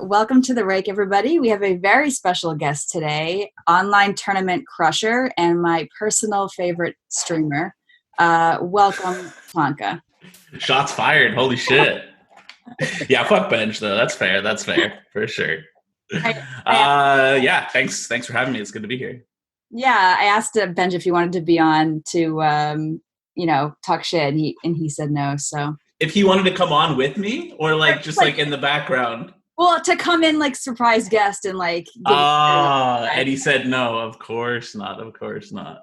welcome to the Rake, everybody. We have a very special guest today, online tournament crusher and my personal favorite streamer. Welcome, Tonka. Shots fired. Holy shit. Yeah, fuck BENJ though. That's fair. That's fair for sure. Yeah, thanks for having me. It's good to be here. Yeah, I asked BENJ if he wanted to be on to talk shit, and he said no. So if he wanted to come on with me, or like just like in the background. Well, to come in like surprise guest and like. And he said no. Of course not. Of course not.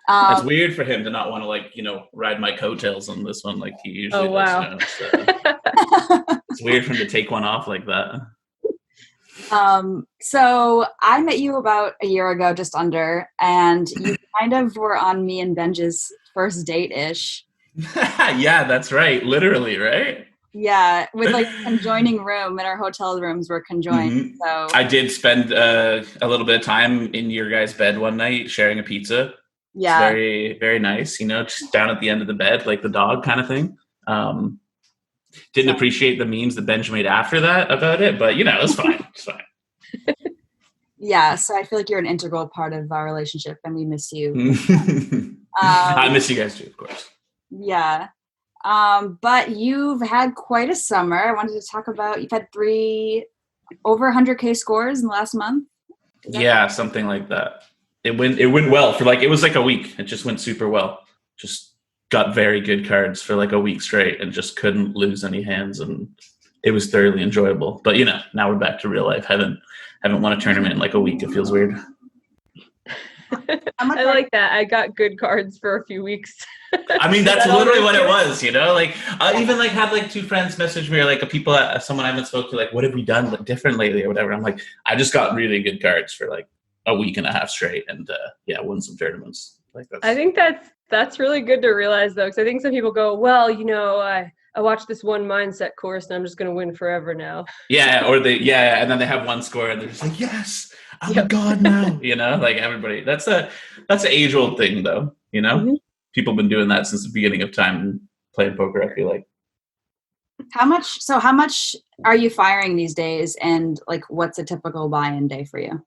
It's weird for him to not want to ride my coattails on this one like he usually does. So. It's weird for him to take one off like that. So I met you about a year ago, just under, and you kind of were on me and BENJ's first date-ish. Yeah, that's right. Literally, right? Yeah, with like a conjoining room, and our hotel rooms were conjoined. Mm-hmm. So I did spend a little bit of time in your guys' bed one night sharing a pizza. Yeah, it's very, very nice. Just down at the end of the bed, like the dog kind of thing. Didn't appreciate the memes that BENJ made after that about it, but it's fine. It's fine. Yeah, so I feel like you're an integral part of our relationship, and we miss you. I miss you guys too, of course. Yeah. But you've had quite a summer. I wanted to talk about, you've had 3 over 100K scores in the last month. Yeah, something like that. It went well for it was like a week. It just went super well. Just got very good cards for like a week straight and just couldn't lose any hands, and it was thoroughly enjoyable. But now we're back to real life. Haven't won a tournament in like a week. It feels weird. I like that. I got good cards for a few weeks. I mean, that's literally what it was, Like, I even had like 2 friends message me, or like someone I haven't spoke to, like, what have we done different lately or whatever. I'm like, I just got really good cards for like a week and a half straight, and won some tournaments. Like I think that's really good to realize though, because I think some people go, well, I watched this one mindset course and I'm just going to win forever now. Yeah, or and then they have one score and they're just like, yes, I'm a god now. Like everybody. That's an age old thing though. Mm-hmm. People have been doing that since the beginning of time playing poker, I feel like. How much are you firing these days, and like what's a typical buy-in day for you?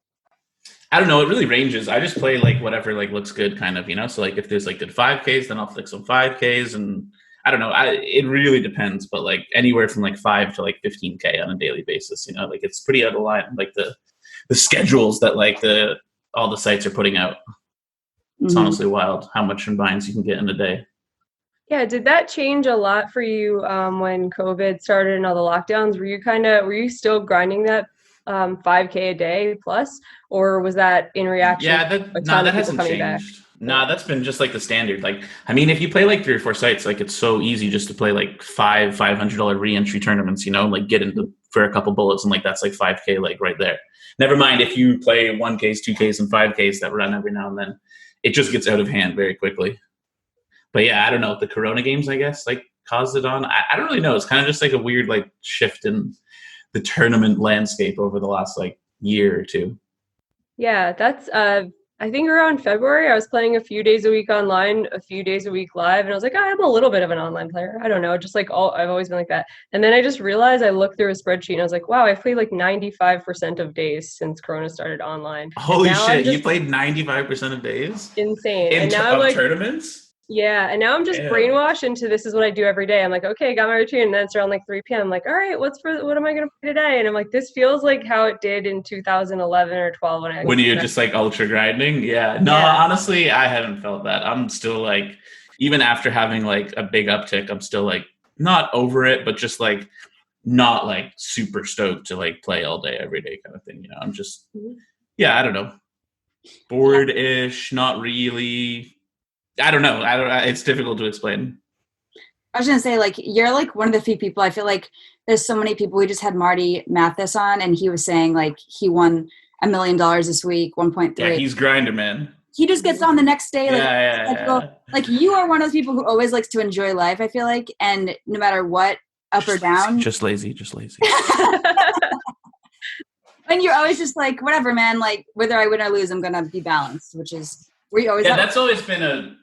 I don't know. It really ranges. I just play like whatever like looks good, kind of, So like if there's like good 5Ks, then I'll flick some 5Ks, and I don't know. It really depends, but like anywhere from like 5 to like 15K on a daily basis. Like it's pretty out of line. Like the schedules that like all the sites are putting out. It's honestly wild how much in binds you can get in a day. Yeah, did that change a lot for you when COVID started and all the lockdowns? Were you still grinding that 5K a day plus, or was that in reaction? Yeah, that hasn't changed. Back? No, that's been just like the standard. Like, I mean, if you play like 3 or 4 sites, like it's so easy just to play like $500 re-entry tournaments, like get into for a couple bullets, and like that's like 5K like right there. Never mind if you play 1Ks, 2Ks, and 5Ks that run every now and then. It just gets out of hand very quickly. But yeah, I don't know. The Corona games, I guess, like caused it on. I don't really know. It's kind of just like a weird like shift in the tournament landscape over the last like year or 2. Yeah, that's I think around February I was playing a few days a week online, a few days a week live, and I was like, I'm a little bit of an online player. I don't know, just like I've always been like that. And then I just realized, I looked through a spreadsheet and I was like, wow, I've played like 95% of days since Corona started online. Holy shit, you played 95% of days? Insane. And now I'm like tournaments? Yeah, and now I'm just brainwashed into this is what I do every day. I'm like, okay, got my routine, and then it's around like 3 p.m. I'm like, all right, what am I gonna play today? And I'm like, this feels like how it did in 2011 or 12 when you're just like ultra grinding. Yeah, no, honestly, I haven't felt that. I'm still like, even after having like a big uptick, I'm still like not over it, but just like not like super stoked to like play all day every day kind of thing. I'm just I don't know, bored-ish, not really. I don't know. It's difficult to explain. I was going to say, like, you're like one of the few people. I feel like there's so many people. We just had Marty Mathis on, and he was saying like he won $1 million this week, 1.3. Yeah, he's grinder, man. He just gets on the next day. Like, yeah. Like you are one of those people who always likes to enjoy life, I feel like, and no matter what, up or down. Just lazy. And you're always just like, whatever, man. Like whether I win or lose, I'm gonna be balanced, which is where you always. Yeah, that's always been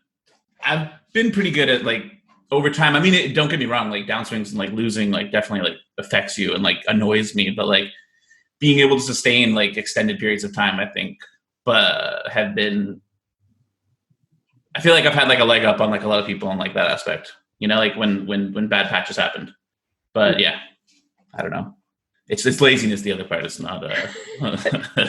I've been pretty good at like over time. I mean, don't get me wrong. Like downswings and like losing, like definitely like affects you and like annoys me. But like being able to sustain like extended periods of time, I think, but have been. I feel like I've had like a leg up on like a lot of people in like that aspect. You know, like when bad patches happened. But yeah, I don't know. It's laziness. The other part is not. I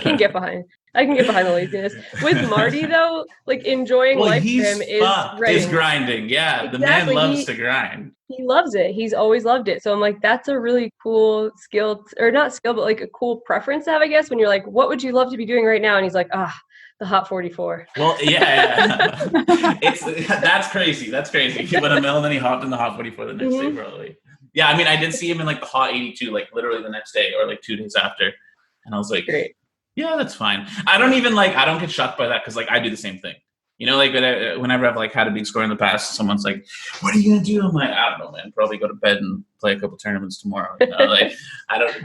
can get behind the laziness. With Marty though, like enjoying life for him is grinding. Yeah, exactly. The man loves to grind. He loves it. He's always loved it. So I'm like, that's a really cool skill, or not skill, but like a cool preference to have, I guess. When you're like, what would you love to be doing right now? And he's like, the Hot 44. Well, yeah. That's crazy. That's crazy. He went a mill and then he hopped in the Hot 44 the next day, probably. Yeah, I mean, I did see him in like the Hot 82, like literally the next day or like 2 days after. And I was like, great. Yeah, that's fine. I don't get shocked by that because like I do the same thing. You know, like whenever I've like had a big score in the past, someone's like, what are you going to do? I'm like, I don't know, man. Probably go to bed and play a couple tournaments tomorrow. You know, like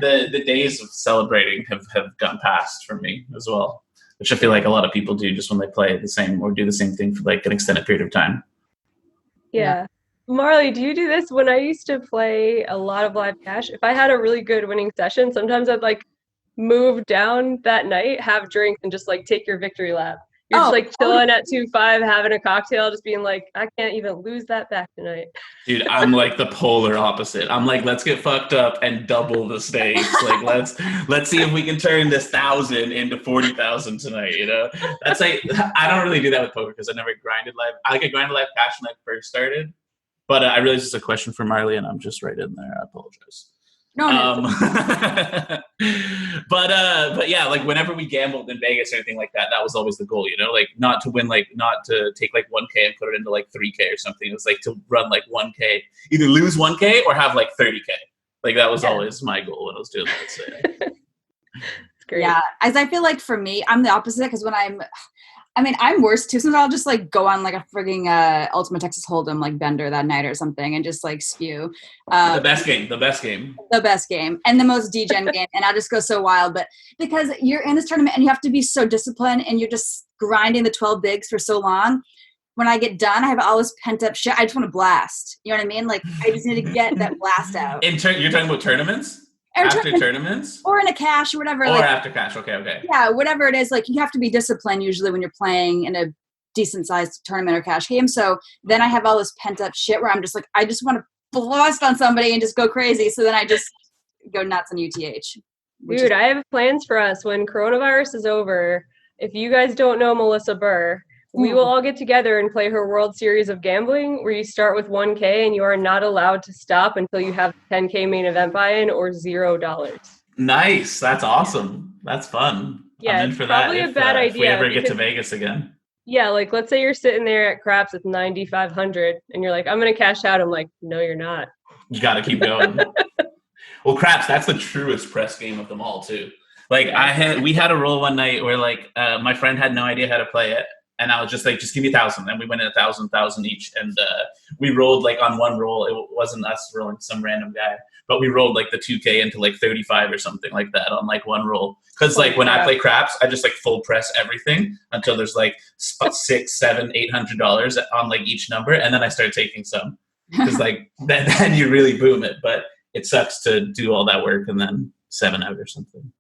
the days of celebrating have gone past for me as well, which I feel like a lot of people do just when they play the same or do the same thing for like an extended period of time. Yeah. Marley, do you do this? When I used to play a lot of live cash, if I had a really good winning session, sometimes I'd like move down that night, have drinks, and just like take your victory lap. You're just like chilling at 2-5, having a cocktail, just being like, I can't even lose that back tonight. Dude, I'm like the polar opposite. I'm like, let's get fucked up and double the stakes. Like, let's see if we can turn this 1,000 into 40,000 tonight. You know, that's like I don't really do that with poker because I never grinded live. I grinded live cash when I first started. But I realize it's a question for Marley, and I'm just right in there. I apologize. No. But yeah, like whenever we gambled in Vegas or anything like that, that was always the goal, you know, like not to win, like not to take like 1K and put it into like 3K or something. It was like to run like 1K, either lose 1K or have like 30K. Like that was always my goal when I was doing that. So, Great. Yeah, as I feel like for me, I'm the opposite because when I'm worse too. Sometimes I'll just like go on like a frigging Ultimate Texas Hold'em like bender that night or something and just like spew. The best game. And the most degen game. And I'll just go so wild. But because you're in this tournament and you have to be so disciplined and you're just grinding the 12 bigs for so long, when I get done, I have all this pent up shit. I just want to blast. You know what I mean? Like I just need to get that blast out. You're talking about tournaments? After tournaments? Or in a cash or whatever. Or like, after cash, okay. Yeah, whatever it is, like you have to be disciplined usually when you're playing in a decent sized tournament or cash game. So then I have all this pent up shit where I'm just like, I just want to blast on somebody and just go crazy. So then I just go nuts on UTH. Dude, I have plans for us when coronavirus is over. If you guys don't know Melissa BURR, we will all get together and play her World Series of Gambling, where you start with 1K and you are not allowed to stop until you have 10K main event buy-in or $0. Nice. That's awesome. That's fun. Yeah, I'm in for that. Probably a bad idea. If we ever get to Vegas again. Yeah, like let's say you're sitting there at craps with 9,500 and you're like, I'm going to cash out. I'm like, no, you're not. You got to keep going. Well, craps, that's the truest press game of them all too. Like we had a roll one night where like my friend had no idea how to play it. And I was just like, just give me 1,000. And we went in 1,000 each. And we rolled like on one roll. It wasn't us rolling some random guy, but we rolled like the 2K into like 35 or something like that on like one roll. Cause like when I play craps, I just like full press everything until there's like $600, $700, $800 on like each number. And then I start taking some. Cause like then you really boom it. But it sucks to do all that work and then 7 out or something.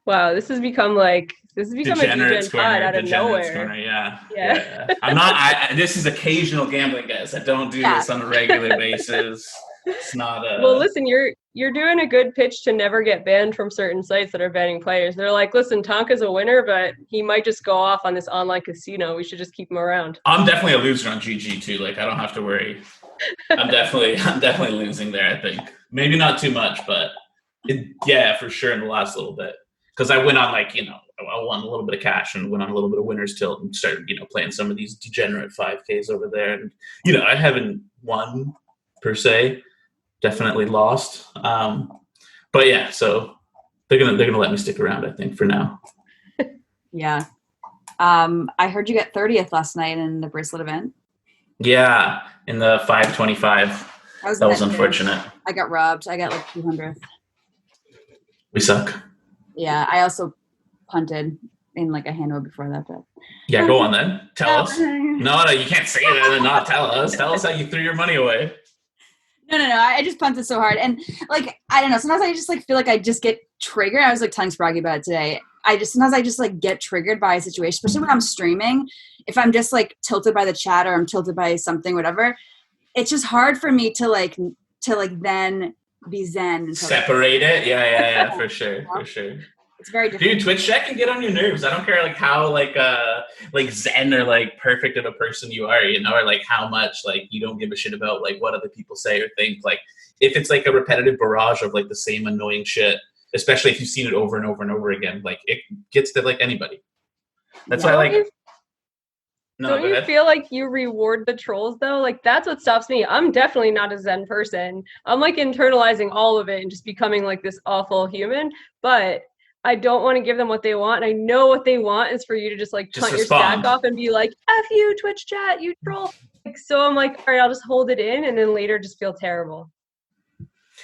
Wow, this has become a Degen pod out of nowhere. Corner, yeah. I'm not. This is occasional gambling, guys. I don't do this on a regular basis. It's not a. Well, listen, you're doing a good pitch to never get banned from certain sites that are banning players. They're like, listen, Tonka's a winner, but he might just go off on this online casino. We should just keep him around. I'm definitely a loser on GG too. Like I don't have to worry. I'm definitely losing there. I think maybe not too much, but for sure in the last little bit. Because I went on I won a little bit of cash and went on a little bit of winner's tilt and started, playing some of these degenerate 5Ks over there. And, I haven't won per se, definitely lost. But yeah, so they're gonna let me stick around, I think, for now. Yeah. I heard you get 30th last night in the bracelet event. Yeah, in the 525. That was unfortunate. I got robbed. I got like 200th. We suck. Yeah, I also punted in like a handle before that. But yeah, go on then. Tell us. No, you can't say that and not tell us. Tell us how you threw your money away. No. I just punted so hard. And like, I don't know. Sometimes I just like feel like I just get triggered. I was like telling Spraggy about it today. Sometimes I just like get triggered by a situation, especially when I'm streaming. If I'm just like tilted by the chat or I'm tilted by something, whatever, it's just hard for me to then be zen. And separate it. Yeah, for sure. It's very difficult. Dude, Twitch chat can get on your nerves. I don't care like how like zen or like perfect of a person you are, you know, or like how much like you don't give a shit about like what other people say or think. Like if it's like a repetitive barrage of like the same annoying shit, especially if you've seen it over and over and over again, like it gets to like anybody. That's why like don't you feel like you reward the trolls though? Like that's what stops me. I'm definitely not a zen person. I'm like internalizing all of it and just becoming like this awful human, but I don't want to give them what they want. And I know what they want is for you to just like punt your stack off and be like, F you, Twitch chat, you troll. Like, so I'm like, all right, I'll just hold it in and then later just feel terrible.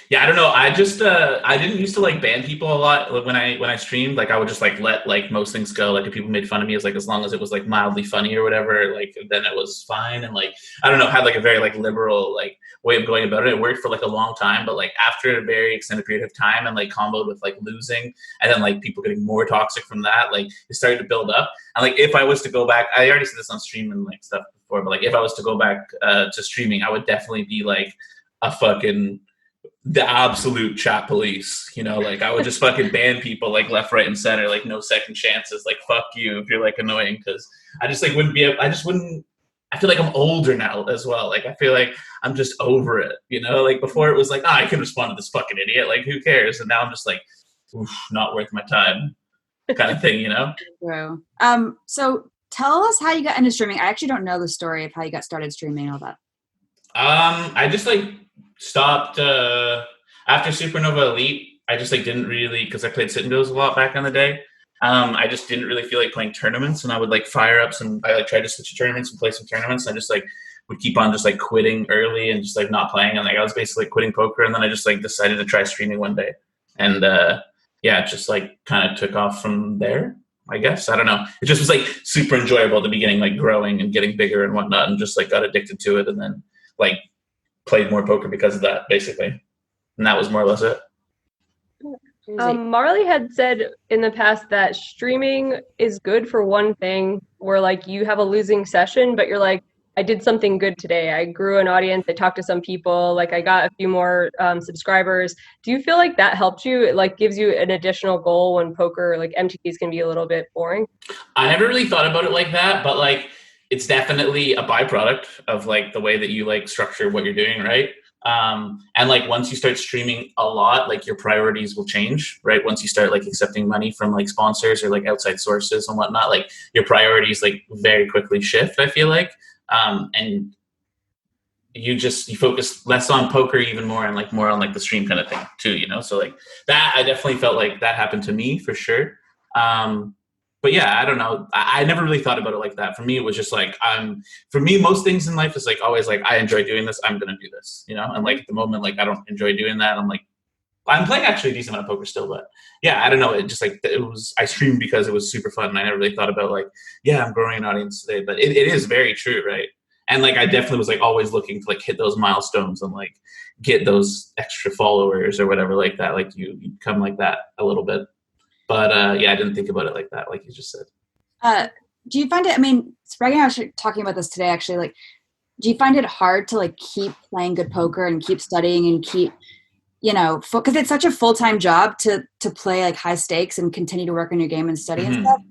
Yeah, I don't know. I just I didn't used to like ban people a lot when I streamed. Like I would just like let like most things go. Like if people made fun of me, it's like as long as it was like mildly funny or whatever, like then it was fine. And like I don't know, had like a very like liberal like way of going about it. It worked for like a long time, but like after a very extended period of time and like comboed with like losing and then like people getting more toxic from that, like it started to build up. And like if I was to go back, I already said this on stream and like stuff before, but like if I was to go back to streaming, I would definitely be like a fucking the absolute chat police, you know, like I would just fucking ban people like left, right, and center, like no second chances, like fuck you if you're like annoying, because I just like wouldn't. I feel like I'm older now as well. Like I feel like I'm just over it, you know. Like before it was like, I can respond to this fucking idiot, like who cares? And now I'm just like, oof, not worth my time, kind of thing, you know. Bro, so tell us how you got into streaming. I actually don't know the story of how you got started streaming and all that. I just like stopped after Supernova Elite. I just like didn't really, because I played sit and goes a lot back in the day. I just didn't really feel like playing tournaments, and I would like fire up some. I like tried to switch to tournaments and play some tournaments. And I just like would keep on just like quitting early and just like not playing. And like I was basically like, quitting poker, and then I just like decided to try streaming one day, and yeah, it just like kind of took off from there. I guess I don't know. It just was like super enjoyable at the beginning, like growing and getting bigger and whatnot, and just like got addicted to it, and then like played more poker because of that, basically. And that was more or less it. Marley had said in the past that streaming is good for one thing, where like you have a losing session, but you're like, I did something good today. I grew an audience. I talked to some people. Like I got a few more subscribers. Do you feel like that helped you? It like gives you an additional goal when poker, like MTTs can be a little bit boring? I never really thought about it like that, but like it's definitely a byproduct of like the way that you like structure what you're doing, right? And like once you start streaming a lot, like your priorities will change, right? Once you start like accepting money from like sponsors or like outside sources and whatnot, like your priorities like very quickly shift, I feel like. And you focus less on poker even more and like more on like the stream kind of thing too, you know? So like that, I definitely felt like that happened to me for sure. But yeah, I don't know. I never really thought about it like that. For me, it was just like, for me, most things in life is like always like, I enjoy doing this, I'm going to do this, you know? And like at the moment, like I don't enjoy doing that. I'm like, I'm playing actually a decent amount of poker still, but yeah, I don't know. It just like, I streamed because it was super fun. And I never really thought about like, yeah, I'm growing an audience today, but it is very true, right? And like, I definitely was like always looking to like hit those milestones and like get those extra followers or whatever like that. Like you become like that a little bit. But yeah, I didn't think about it like that, like you just said. Do you find it, I mean, Spraggy and I were talking about this today, actually, like, do you find it hard to like keep playing good poker and keep studying and keep, you know, because it's such a full-time job to play like high stakes and continue to work on your game and study and stuff.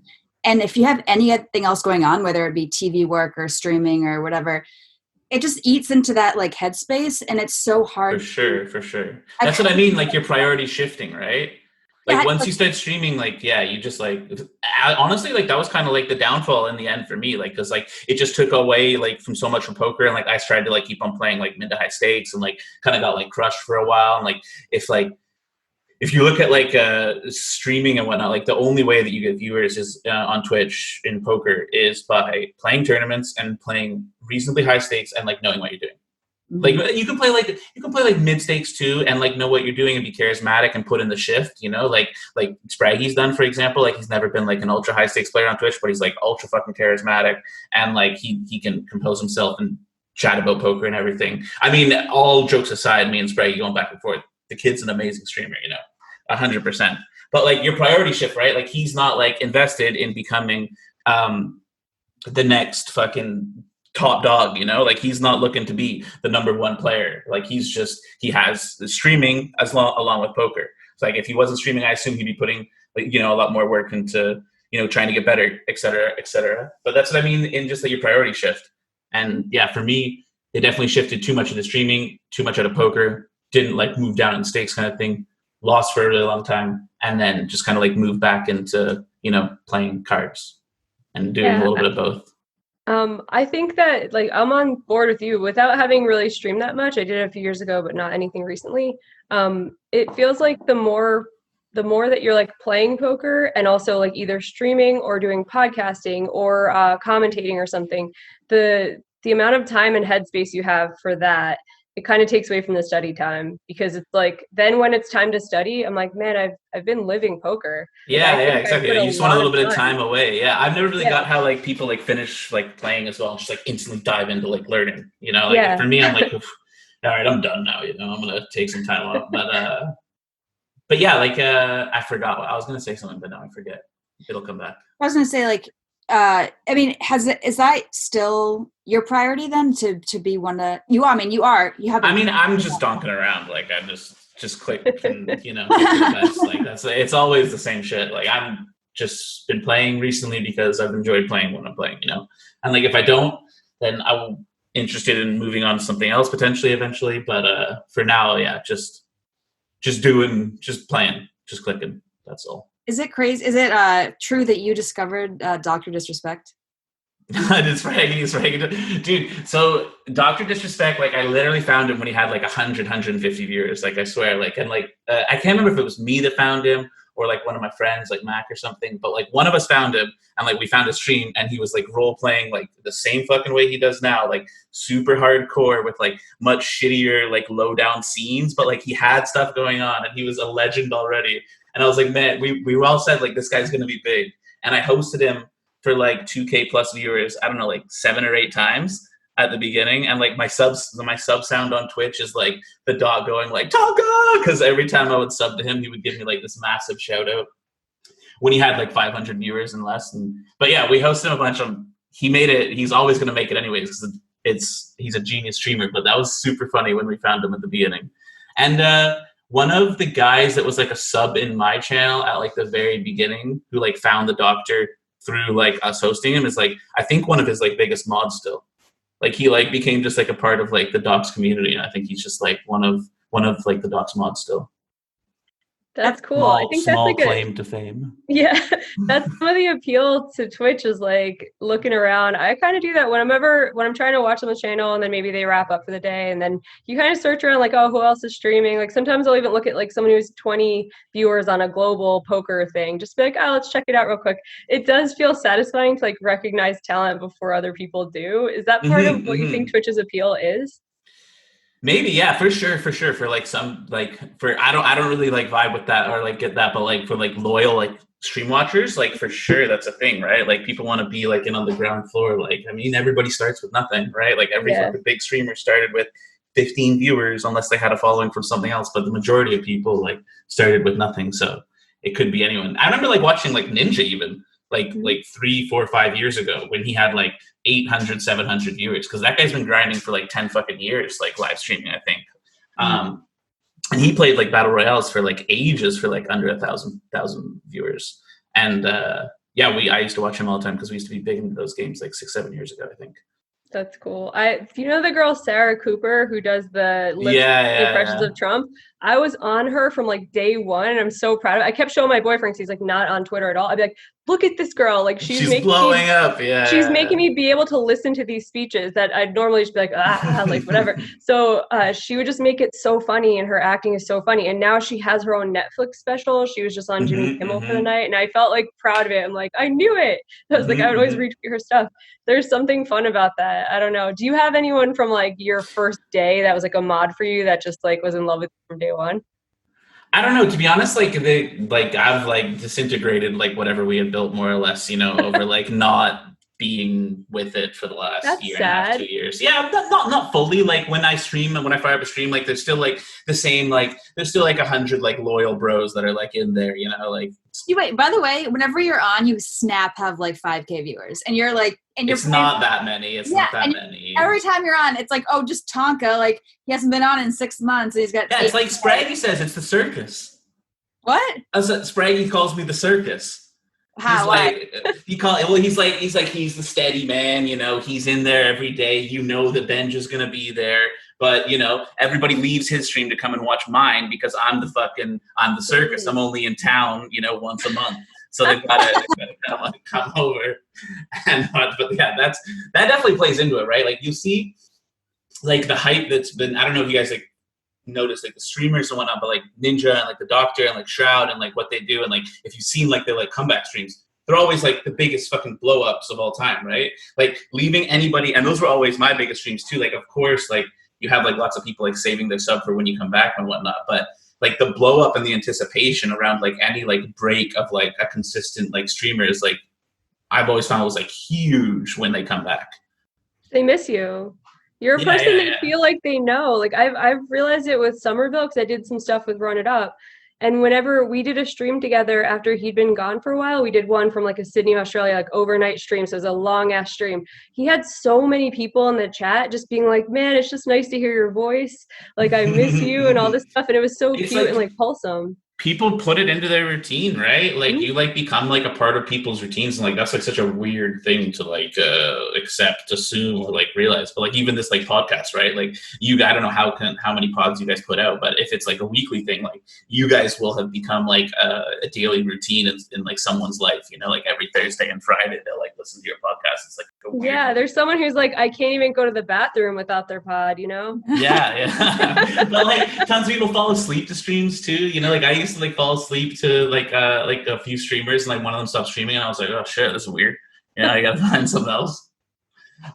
And if you have anything else going on, whether it be TV work or streaming or whatever, it just eats into that like headspace, and it's so hard. For sure. That's what I mean, like your priority shifting, right? Like yeah, once you start streaming, like, yeah, you just like, honestly, like that was kind of like the downfall in the end for me. Like, cause like it just took away like from so much from poker. And like, I tried to like keep on playing like mid to high stakes and like kind of got like crushed for a while. And like, if you look at like streaming and whatnot, like the only way that you get viewers is on Twitch in poker is by playing tournaments and playing reasonably high stakes and like knowing what you're doing. Like you can play like mid stakes too, and like know what you're doing and be charismatic and put in the shift, you know, like Spraggy's done, for example. Like he's never been like an ultra high stakes player on Twitch, but he's like ultra fucking charismatic, and like he can compose himself and chat about poker and everything. I mean, all jokes aside, me and Spraggy going back and forth, the kid's an amazing streamer, 100%. But like your priority shift, right? Like he's not like invested in becoming the next fucking top dog, like he's not looking to be the #1 player. Like he has the streaming along with poker. It's like if he wasn't streaming, I assume he'd be putting a lot more work into trying to get better, et cetera, et cetera. But that's what I mean in just like your priority shift. And yeah, for me, they definitely shifted too much into streaming, too much out of poker, didn't like move down in stakes kind of thing, lost for a really long time, and then just kind of like moved back into, playing cards and doing a little bit of both. I think that like I'm on board with you without having really streamed that much. I did it a few years ago, but not anything recently. It feels like the more that you're like playing poker and also like either streaming or doing podcasting or commentating or something, the amount of time and headspace you have for that, it kind of takes away from the study time, because it's like then when it's time to study, I'm like, man, I've been living poker. Yeah, exactly. You just want a little bit of time away. Yeah, I've never really got how like people like finish like playing as well and just like instantly dive into like learning. Like for me, I'm like, all right, I'm done now. I'm gonna take some time off. But yeah, like I forgot what I was gonna say something, but now I forget. It'll come back. I was gonna say like, I mean, is that still your priority then to be one to you? I mean, you have. I mean, I'm just donking around. Like I'm just click and like it's always the same shit. Like I'm just been playing recently because I've enjoyed playing when I'm playing. And like if I don't, then I'm interested in moving on to something else potentially eventually. But for now, yeah, just playing, just clicking. That's all. Is it crazy? Is it true that you discovered Dr. Disrespect? It's Rake. Dude, so Dr. Disrespect, like I literally found him when he had like 150 viewers. Like I swear, like, and like, I can't remember if it was me that found him or like one of my friends, like Mac or something, but like one of us found him and like we found his stream and he was like role playing like the same fucking way he does now, like super hardcore with like much shittier, like low down scenes, but like he had stuff going on and he was a legend already. And I was like, man, we all said like this guy's gonna be big. And I hosted him for like 2K plus viewers, I don't know, like 7 or 8 times at the beginning. And like my sub sound on Twitch is like the dog going like Tonka, because every time I would sub to him, he would give me like this massive shout out when he had like 500 viewers and less. But yeah, we hosted him a bunch of, he made it, he's always gonna make it anyways because he's a genius streamer. But that was super funny when we found him at the beginning. And one of the guys that was like a sub in my channel at like the very beginning who like found the doctor through like us hosting him is like, I think one of his like biggest mods still. Like he like became just like a part of like the docs community. And I think he's just like one of like the docs mods still. That's cool. I think that's like claim to fame. Yeah, that's some of the appeal to Twitch is like looking around. I kind of do that when I'm trying to watch on the channel and then maybe they wrap up for the day and then you kind of search around like, oh, who else is streaming? Like sometimes I'll even look at like someone who's 20 viewers on a global poker thing, just be like, oh, let's check it out real quick. It does feel satisfying to like recognize talent before other people do. Is that part of what you think Twitch's appeal is? Maybe, yeah, for sure. For like some, like for, I don't really like vibe with that or like get that, but like for like loyal, like stream watchers, like for sure that's a thing, right? Like people want to be like in on the ground floor. Like, I mean, everybody starts with nothing, right? Like every fucking big streamer started with 15 viewers unless they had a following from something else. But the majority of people like started with nothing. So it could be anyone. I remember like watching like Ninja even like 3, 4, 5 years ago when he had like 800, 700 viewers, because that guy's been grinding for like 10 fucking years, like live streaming, I think. And he played like battle royales for like ages for like under 1,000 viewers. And yeah, I used to watch him all the time because we used to be big into those games like 6, 7 years ago, I think. That's cool. Do you know the girl Sarah Cooper who does the impressions of Trump? I was on her from like day one, and I'm so proud of it. I kept showing my boyfriend, 'cause he's like not on Twitter at all. I'd be like, look at this girl, like she's blowing up. Yeah, she's making me be able to listen to these speeches that I'd normally just be like, like whatever. So she would just make it so funny, and her acting is so funny. And now she has her own Netflix special. She was just on Jimmy Kimmel for the night, and I felt like proud of it. I'm like, I knew it. I was like, I would always retweet her stuff. There's something fun about that. I don't know. Do you have anyone from like your first day that was like a mod for you that just like was in love with you from day one? I don't know, to be honest, like I've like disintegrated like whatever we had built more or less, over like not being with it for the last That's year and a half, sad. 2 years. Yeah, not fully. Like when I stream and when I fire up a stream, like there's still like the same, like there's still like 100 like loyal bros that are like in there, you know, like. Wait, by the way, whenever you're on, you snap have like 5K viewers, and you're like, and you're it's not that many. It's not that many. Every time you're on, it's like, oh, just Tonka. Like he hasn't been on in 6 months, and he's got. Yeah, it's like Spraggy says, it's the circus. What? Spraggy calls me the circus. How? Like, he's the steady man, you know, he's in there every day, you know that BENJ is gonna be there, but you know, everybody leaves his stream to come and watch mine because I'm the circus. I'm only in town, you know, once a month. So they've gotta come over. And but yeah, that definitely plays into it, right? Like you see like the hype that's been, I don't know if you guys like notice like the streamers and whatnot, but like Ninja and like the Doctor and like Shroud and like what they do, and like if you've seen like their like comeback streams, they're always like the biggest fucking blow ups of all time, right? Like leaving anybody, and those were always my biggest streams too. Like of course, like you have like lots of people like saving their sub for when you come back and whatnot, but like the blow up and the anticipation around like any like break of like a consistent like streamer is like, I've always found was like huge when they come back. They miss you. You're a person they feel like they know. Like I've realized it with Somerville because I did some stuff with Run It Up. And whenever we did a stream together after he'd been gone for a while, we did one from like a Sydney, Australia, like overnight stream. So it was a long ass stream. He had so many people in the chat just being like, man, it's just nice to hear your voice. Like I miss you and all this stuff. And it was so cute and like wholesome. People put it into their routine, right? Like you like become like a part of people's routines, and like that's like such a weird thing to like accept, assume, or like realize. But like even this like podcast, right? Like I don't know how many pods you guys put out, but if it's like a weekly thing, like you guys will have become like a daily routine in like someone's life, you know, like every Thursday and Friday they'll like listen to your podcast. It's like yeah, there's someone who's like, I can't even go to the bathroom without their pod, you know? Yeah. But like tons of people fall asleep to streams too, you know, like I used to like fall asleep to like a few streamers, and like one of them stopped streaming and I was like, oh shit, this is weird. Yeah, I gotta find something else.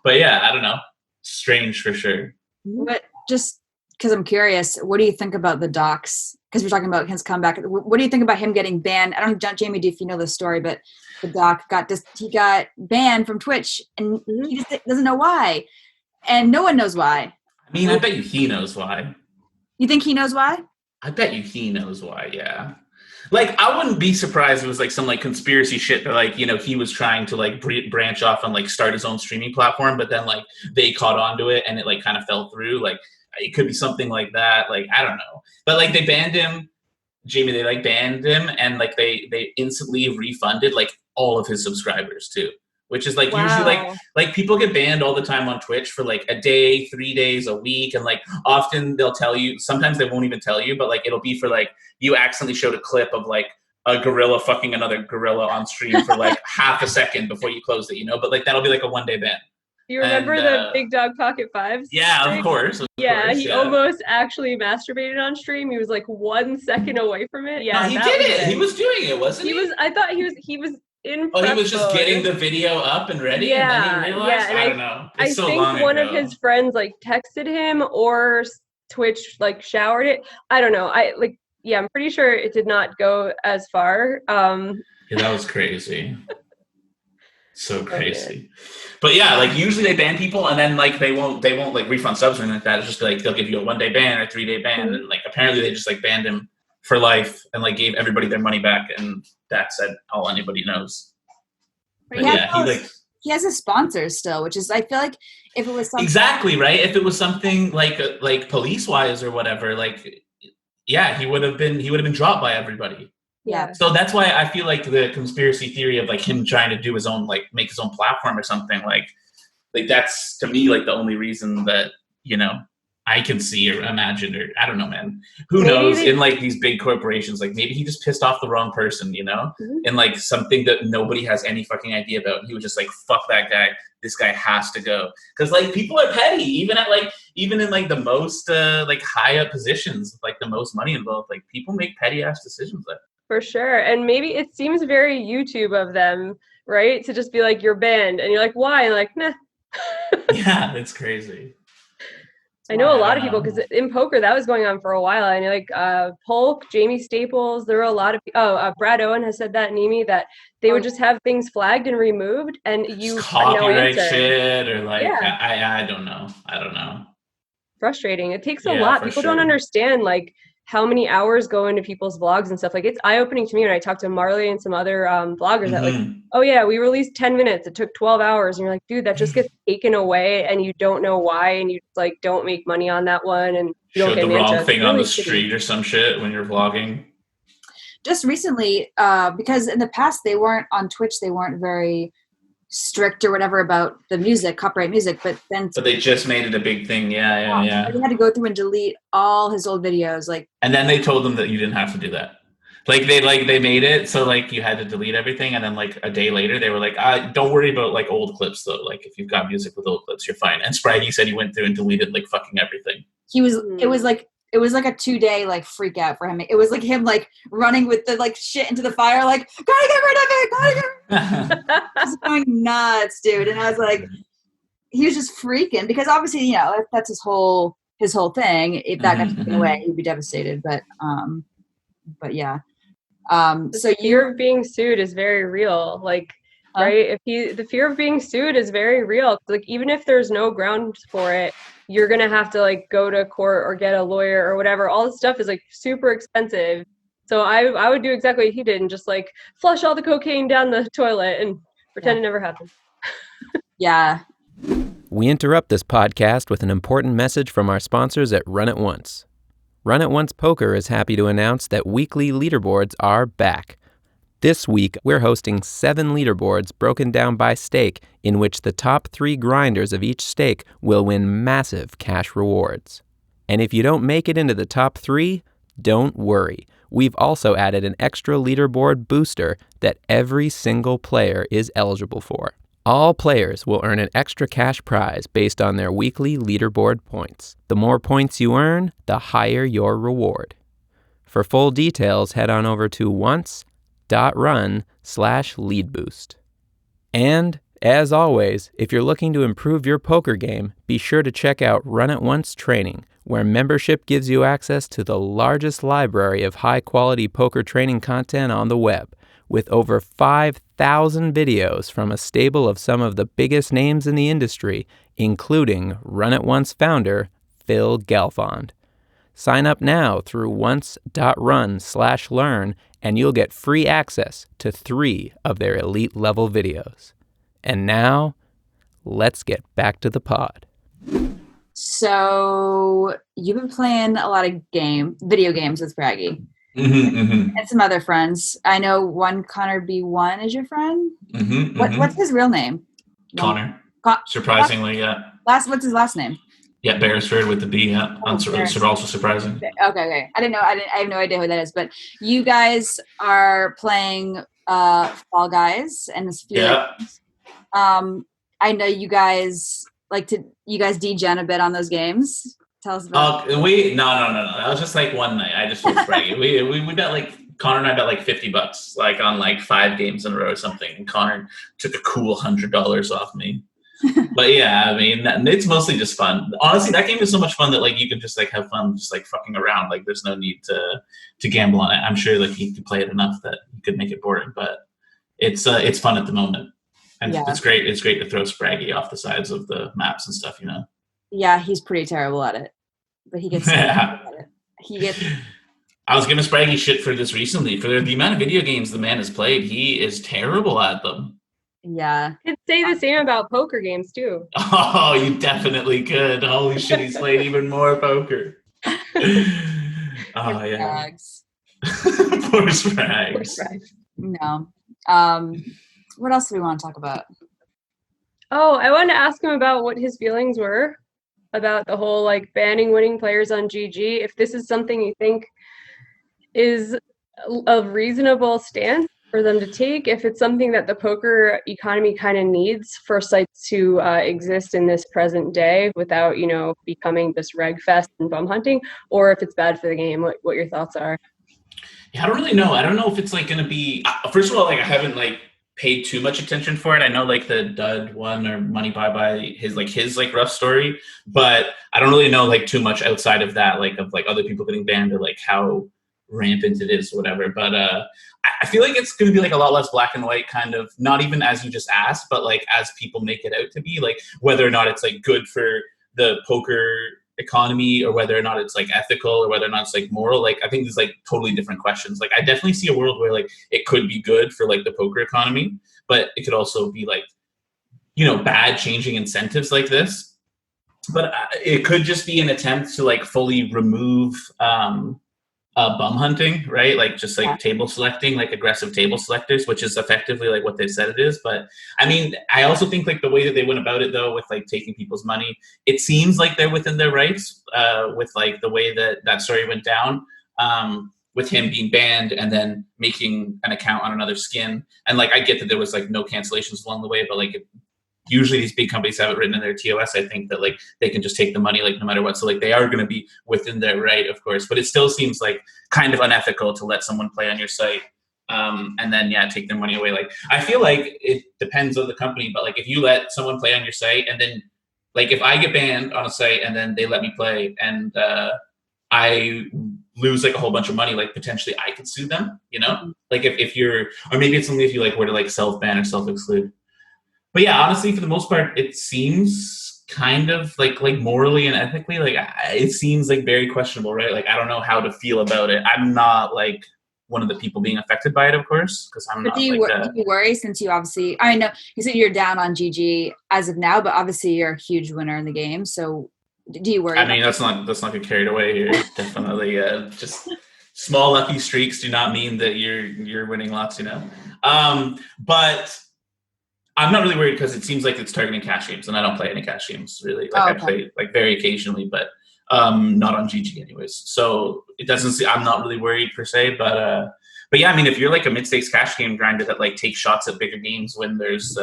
But yeah, I don't know. Strange for sure. But just because I'm curious, what do you think about the docs? Because we're talking about his comeback. What do you think about him getting banned? I don't know, Jamie, if you know the story, but the doc got banned from Twitch, and he just doesn't know why, and no one knows why. I mean, I bet you he knows why. You think he knows why? I bet you he knows why. Yeah. Like, I wouldn't be surprised if it was like some like conspiracy shit that like, you know, he was trying to like branch off and like start his own streaming platform, but then like they caught on to it and it like kind of fell through. Like it could be something like that. Like, I don't know. But like they banned him, Jamie, they like banned him, and like they instantly refunded like all of his subscribers too. Which is like usually like people get banned all the time on Twitch for like a day, 3 days, a week. And like often they'll tell you, sometimes they won't even tell you, but like it'll be for like you accidentally showed a clip of like a gorilla fucking another gorilla on stream for like half a second before you closed it, you know? But like that'll be like a 1 day ban. You remember the Big Dog Pocket 5? Yeah, stream? of course. He almost actually masturbated on stream. He was like 1 second away from it. Yeah, no, he did it. He was doing it, wasn't he? I thought he was in prep he was just mode. Getting the video up and ready, and then he realized? I don't know. It's so long ago. I think one of his friends like texted him, or Twitch like showered it. I don't know. I'm pretty sure it did not go as far. Yeah, that was crazy. So crazy. But yeah, like usually they ban people and then like they won't like refund subs or anything like that. It's just like they'll give you a 1 day ban or 3 day ban, and like apparently they just like banned him for life and like gave everybody their money back, and that's all anybody knows. But he has his sponsors still, which is, I feel like if it was something exactly right, if it was something like police wise or whatever, like he would have been dropped by everybody. Yeah. So that's why I feel like the conspiracy theory of like him trying to do his own, like make his own platform or something, like that's to me like the only reason that, you know, I can see or imagine, or I don't know, man. Who knows? In like these big corporations, like maybe he just pissed off the wrong person, you know, and like something that nobody has any fucking idea about. And he was just like, fuck that guy. This guy has to go. Because like people are petty, even in like the most like high up positions, like the most money involved. Like people make petty ass decisions there. For sure. And maybe it seems very YouTube of them, right? To just be like, you're banned. And you're like, why? And like, nah. Yeah, it's crazy. I know a lot of people, because in poker that was going on for a while. I know, like POLK, Jamie Staples. There were a lot of Brad Owen has said that, Nimi, that they would just have things flagged and removed, and you had no answer. Shit, or like I don't know. Frustrating. It takes a lot. People don't understand like how many hours go into people's vlogs and stuff. Like, it's eye-opening to me when I talk to Marle and some other bloggers that like, oh yeah, we released 10 minutes. It took 12 hours. And you're like, dude, that just gets taken away and you don't know why. And you like don't make money on that one. And you don't get the wrong thing on the street or some shit when you're vlogging. Just recently, because in the past they weren't on Twitch, they weren't very strict or whatever about the music, copyright music, but they just made it a big thing. Yeah. He had to go through and delete all his old videos, and then they told them that you didn't have to do that. They made it so like you had to delete everything, and then like a day later they were like, don't worry about like old clips though. Like if you've got music with old clips, you're fine. And Spraggy said he went through and deleted like fucking everything. It was like a 2-day like freak out for him. It was like him like running with the like shit into the fire, like gotta get rid of it. Just going nuts, dude. And I was like, he was just freaking, because obviously, if that's his whole thing, if that got taken away, he'd be devastated. But yeah. So fear of being sued is very real. Like, right? The fear of being sued is very real. Like, even if there's no ground for it, you're going to have to like go to court or get a lawyer or whatever. All this stuff is like super expensive. So I would do exactly what he did and just like flush all the cocaine down the toilet and pretend it never happened. Yeah. We interrupt this podcast with an important message from our sponsors at Run It Once. Run It Once Poker is happy to announce that weekly leaderboards are back. This week, we're hosting 7 leaderboards broken down by stake, in which the top 3 grinders of each stake will win massive cash rewards. And if you don't make it into the top 3, don't worry. We've also added an extra leaderboard booster that every single player is eligible for. All players will earn an extra cash prize based on their weekly leaderboard points. The more points you earn, the higher your reward. For full details, head on over to once.run/leadboost. And, as always, if you're looking to improve your poker game, be sure to check out Run It Once Training, where membership gives you access to the largest library of high-quality poker training content on the web, with over 5,000 videos from a stable of some of the biggest names in the industry, including Run It Once founder Phil Galfond. Sign up now through once.run/learn, and you'll get free access to 3 of their elite level videos. And now, let's get back to the pod. So you've been playing a lot of video games with Spraggy. And some other friends. I know one Connor B1 is your friend. What's his real name? Connor. Surprisingly, yeah. What's his last name? Yeah, Beresford with the B. Yeah, also surprising. Okay. I didn't know. I have no idea who that is. But you guys are playing Fall Guys and this few. Yeah. I know you guys degen a bit on those games. Tell us about. No. That was just like one night. I just told Spraggy. we bet like Connor and I bet like $50, like on like 5 games in a row or something. And Connor took a cool $100 off me. But yeah, I mean, it's mostly just fun. Honestly, that game is so much fun that like you can just like have fun, just like fucking around. Like there's no need to gamble on it. I'm sure like you can play it enough that you could make it boring, but it's fun at the moment, and it's great. It's great to throw Spraggy off the sides of the maps and stuff, Yeah, he's pretty terrible at it, but he gets at it. I was giving Spraggy shit for this recently for the amount of video games the man has played. He is terrible at them. Yeah. Could say the same about poker games too. Oh, you definitely could. Holy shit, he's played even more poker. Oh yeah. Poor Sprags. No. What else do we want to talk about? Oh, I wanted to ask him about what his feelings were about the whole like banning winning players on GG. If this is something you think is a reasonable stance for them to take, if it's something that the poker economy kind of needs for sites to exist in this present day without, becoming this reg fest and bum hunting, or if it's bad for the game, what your thoughts are. Yeah, I don't really know. I don't know if it's like going to be, first of all, like I haven't like paid too much attention for it. I know like the dud one or money bye his rough story, but I don't really know like too much outside of that, like of like other people getting banned or like how rampant it is or whatever. But I feel like it's going to be like a lot less black and white, kind of, not even as you just asked, but like as people make it out to be, like whether or not it's like good for the poker economy or whether or not it's like ethical or whether or not it's like moral. Like I think there's like totally different questions. Like I definitely see a world where like it could be good for like the poker economy, but it could also be like, you know, bad, changing incentives like this. But it could just be an attempt to like fully remove bum hunting, right? Like just like table selecting, like aggressive table selectors, which is effectively like what they said it is. But I mean, I also think like the way that they went about it though, with like taking people's money, it seems like they're within their rights with like the way that that story went down, with him being banned and then making an account on another skin. And like, I get that there was like no cancellations along the way, but like usually these big companies have it written in their TOS. I think that like they can just take the money like no matter what. So like they are going to be within their right, of course, but it still seems like kind of unethical to let someone play on your site and then take their money away. Like I feel like it depends on the company, but like if you let someone play on your site and then like if I get banned on a site and then they let me play and I lose like a whole bunch of money, like potentially I could sue them, you know, like if you're, or maybe it's only if you like were to like self-ban or self-exclude. But yeah, honestly, for the most part, it seems kind of like morally and ethically, like it seems like very questionable, right? Like I don't know how to feel about it. I'm not like one of the people being affected by it, of course, because I'm not. Do you worry, since you obviously? I know you said you're down on GG as of now, but obviously you're a huge winner in the game. So do you worry? I mean, let's not get carried away here. Definitely, just small lucky streaks do not mean that you're winning lots, you know. But I'm not really worried because it seems like it's targeting cash games, and I don't play any cash games really. Like I play like very occasionally, but not on GG anyways. So it doesn't see. I'm not really worried per se, but yeah, I mean, if you're like a mid-stakes cash game grinder that like takes shots at bigger games when there's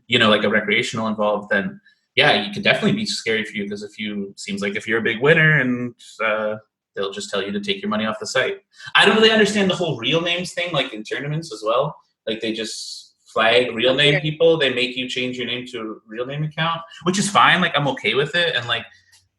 you know, like a recreational involved, then yeah, you could definitely be scary for you because seems like if you're a big winner and they'll just tell you to take your money off the site. I don't really understand the whole real names thing, like in tournaments as well. Like they just flag real name people. They make you change your name to a real name account, which is fine. Like I'm okay with it. And like,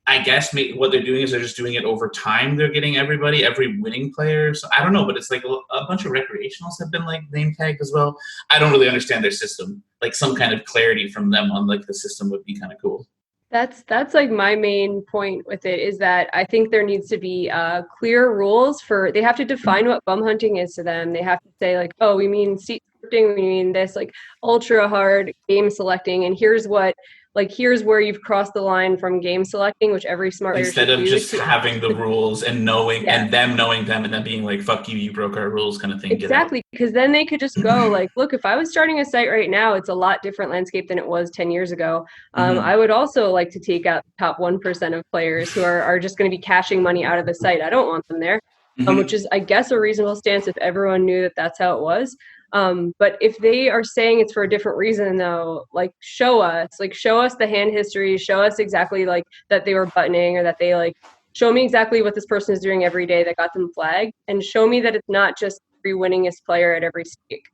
I guess what they're doing is they're just doing it over time. They're getting every winning player. So I don't know, but it's like a bunch of recreationals have been like name tagged as well. I don't really understand their system. Like some kind of clarity from them on like the system would be kind of cool. That's like my main point with it is that I think there needs to be clear rules they have to define what bum hunting is to them. They have to say like, oh, we mean seat scripting, we mean this like ultra hard game selecting, and here's where you've crossed the line from game selecting, which every smart player instead of just having the rules and knowing and them knowing them and then being like, fuck you broke our rules kind of thing. Exactly, because then they could just go like, look, if I was starting a site right now, it's a lot different landscape than it was 10 years ago. I would also like to take out the top 1% of players who are just going to be cashing money out of the site. I don't want them there, which is, I guess, a reasonable stance if everyone knew that that's how it was. But if they are saying it's for a different reason though, like show us the hand history, show us exactly like that they were buttoning or that they like, show me exactly what this person is doing every day that got them flagged, and show me that it's not just every winningest player at every stake.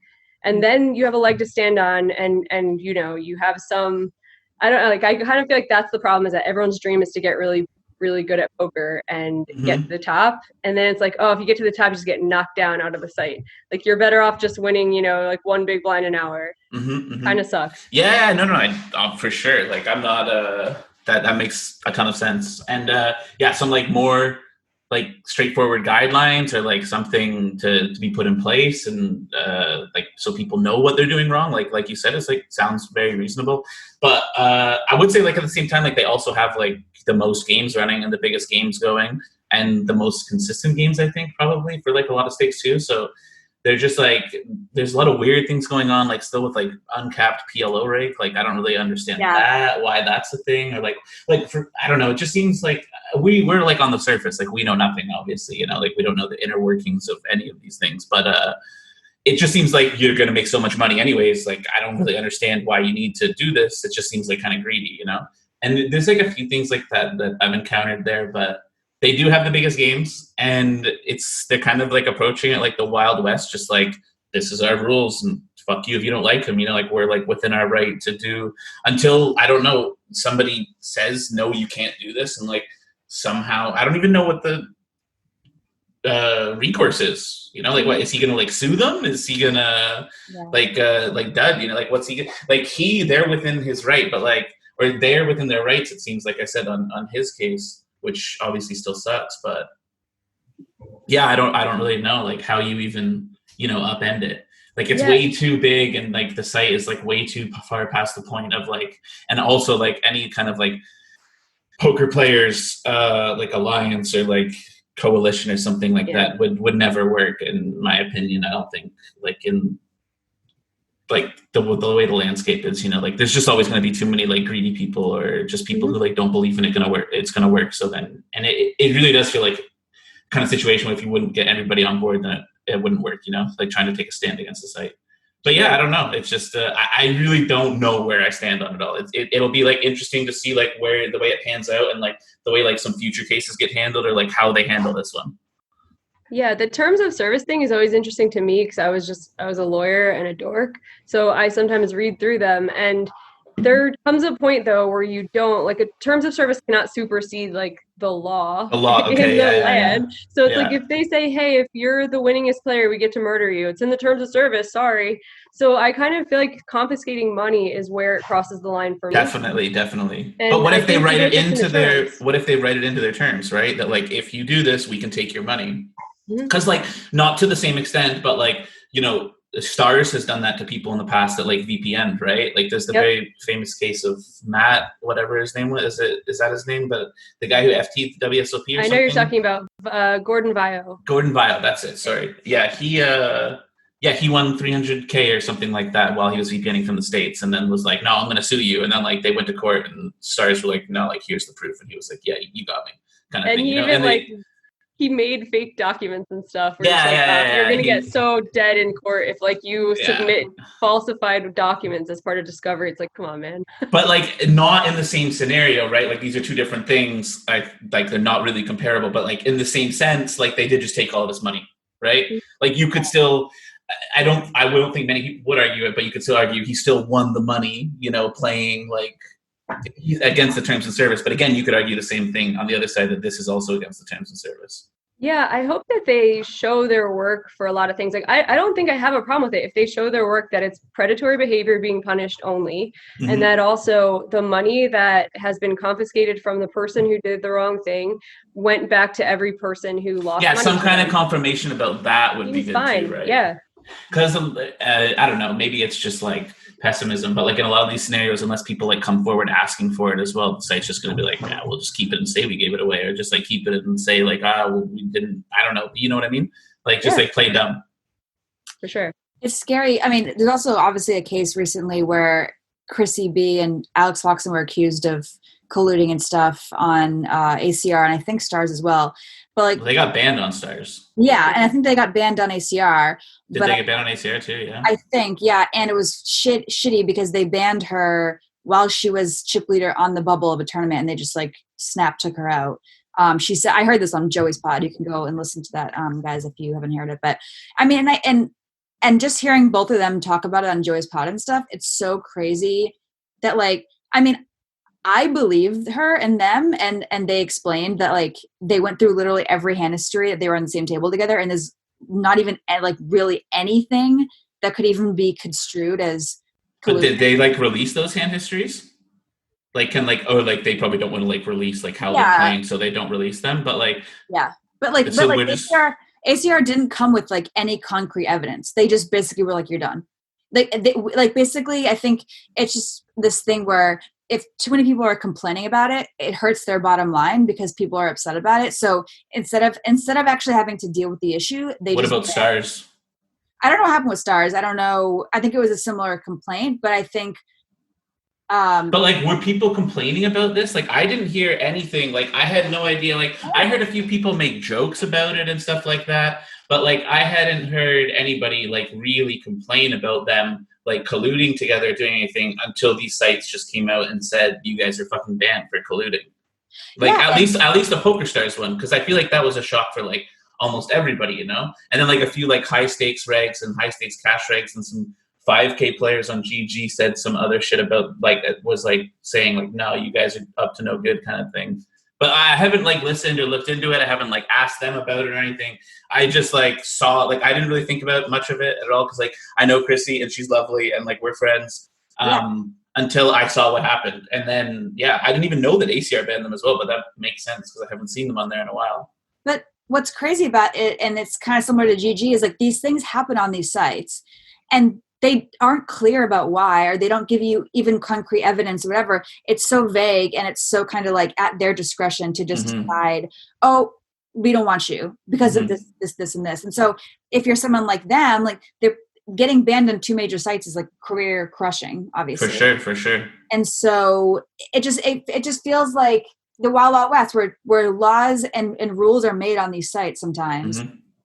And then you have a leg to stand on and you know, you have some, I don't know, like I kind of feel like that's the problem, is that everyone's dream is to get really good at poker and get to the top, and then it's like, oh, if you get to the top you just get knocked down out of the site. Like you're better off just winning, you know, like one big blind an hour. Kind of sucks. Yeah, no, for sure. Like I'm not that makes a ton of sense. And some like more like straightforward guidelines or like something to be put in place and like so people know what they're doing wrong, like you said, it's like sounds very reasonable. But I would say like at the same time, like they also have like the most games running and the biggest games going and the most consistent games, I think, probably for like a lot of stakes too. So they're just like, there's a lot of weird things going on, like still with like uncapped PLO rake. Like I don't really understand that, why that's a thing, or like I don't know. It just seems like we're like on the surface, like we know nothing, obviously, you know, like we don't know the inner workings of any of these things. But it just seems like you're going to make so much money anyways. Like I don't really understand why you need to do this. It just seems like kind of greedy, you know. And there's like a few things like that I've encountered there, but they do have the biggest games, and they're kind of like approaching it like the Wild West, just like this is our rules and fuck you if you don't like him, you know, like we're like within our right to do until, I don't know, somebody says, no, you can't do this. And like somehow, I don't even know what the recourse is, you know, like what is he gonna like sue them? Is he gonna like Dud, you know, like what's he like they're within his right, but like, or they're within their rights, it seems like I said on his case, which obviously still sucks, but yeah, I don't really know like how you even, you know, upend it. Like it's way too big, and like the site is like way too far past the point of like, and also like any kind of like poker players like alliance or like coalition or something like that would never work in my opinion. I don't think like in like the way the landscape is, you know, like there's just always going to be too many like greedy people or just people who like don't believe in it's going to work. So then, and it really does feel like kind of situation where if you wouldn't get everybody on board, then it wouldn't work, you know, like trying to take a stand against the site. But yeah, I don't know. It's just, I really don't know where I stand on it all. It'll be like interesting to see like where the way it pans out and like the way like some future cases get handled or like how they handle this one. Yeah, the terms of service thing is always interesting to me because I was a lawyer and a dork. So I sometimes read through them, and there comes a point though where you don't like a terms of service cannot supersede like the law okay, in the land. So it's like Yeah. if they say, hey, if you're the winningest player, we get to murder you. It's in the terms of service. Sorry. So I kind of feel like confiscating money is where it crosses the line for me. Definitely. And But what I if they think write it into their terms. what if they write it into their terms, right? That like if you do this, we can take your money. Mhm. Because like not to the same extent, but like, you know, Stars has done that to people in the past that like VPN, right? Like there's the very famous case of Matt, whatever his name was. Is that his name? But the guy who FT'd WSOP or something? I know you're talking about Gordon VAYO. Gordon VAYO, that's it. Sorry. Yeah, he won 300K or something like that while he was VPNing from the States, and then was like, no, I'm gonna sue you. And then like they went to court and Stars were like, no, like here's the proof. And he was like, yeah, you got me, kind of And thing. he You know? even And like he made fake documents and stuff. Where Yeah, you're gonna get so dead in court if like you Yeah. submit falsified documents as part of discovery. It's like, come on, man. But like not in the same scenario, right? Like these are two different things. Like they're not really comparable, but like in the same sense, like they did just take all this money, right? Like you could still, I don't think many people would argue it, but you could still argue he still won the money, you know, playing like against the terms of service. But again, you could argue the same thing on the other side, that this is also against the terms of service. Yeah, I hope that they show their work for a lot of things. Like, I don't think I have a problem with it if they show their work that it's predatory behavior being punished only, and that also the money that has been confiscated from the person who did the wrong thing went back to every person who lost money. Some kind of confirmation about that would be good fine. too, right? Yeah. Because I don't know, maybe it's just like pessimism, but like in a lot of these scenarios, unless people like come forward asking for it as well, the site's just going to be like, yeah, we'll just keep it and say we gave it away, or just like keep it and say like, well, we didn't. I don't know, you know what I mean? Like just like play dumb. For sure. It's scary. I mean, there's also obviously a case recently where Chrissy B and Alex FOXEN were accused of colluding and stuff on ACR, and I think Stars as well. But like they got banned on Stars. Yeah, and I think they got banned on ACR. Did they get banned on ACR too? Yeah. I think, yeah, and it was shitty because they banned her while she was chip leader on the bubble of a tournament, and they just like took her out. She said, I heard this on Joey's pod. You can go and listen to that, guys, if you haven't heard it. But I mean, and just hearing both of them talk about it on Joey's pod and stuff, it's so crazy that like, I mean, I believed her and them, and they explained that like they went through literally every hand history, that they were on the same table together, and there's not even like really anything that could even be construed as collusion. But did they like release those hand histories? Like can like, or like they probably don't want to like release like how they're playing, so they don't release them. But like ACR didn't come with like any concrete evidence. They just basically were like, you're done. Like basically, I think it's just this thing where if too many people are complaining about it, it hurts their bottom line because people are upset about it. So instead of actually having to deal with the issue, what about Stars? I don't know what happened with Stars. I don't know. I think it was a similar complaint, but I think. But like, were people complaining about this? Like, I didn't hear anything. Like, I had no idea. Like, I heard a few people make jokes about it and stuff like that. But like, I hadn't heard anybody like really complain about them like colluding together, doing anything until these sites just came out and said, you guys are fucking banned for colluding. Like at least the Poker Stars one, because I feel like that was a shock for like almost everybody, you know? And then like a few like high stakes regs and high stakes cash regs and some 5K players on GG said some other shit about, like, it was like saying like, no, you guys are up to no good kind of thing. But I haven't like listened or looked into it. I haven't like asked them about it or anything. I just like saw, like, I didn't really think about much of it at all because like I know Chrissy and she's lovely and like we're friends. Until I saw what happened. And then, yeah, I didn't even know that ACR banned them as well, but that makes sense because I haven't seen them on there in a while. But what's crazy about it, and it's kind of similar to GG, is like these things happen on these sites and they aren't clear about why, or they don't give you even concrete evidence or whatever. It's so vague and it's so kind of like at their discretion to just decide, oh, we don't want you because of this, and this. And so if you're someone like them, like they're getting banned on 2 major sites is like career crushing, obviously. For sure. And so it just feels like the Wild Wild West where laws and rules are made on these sites sometimes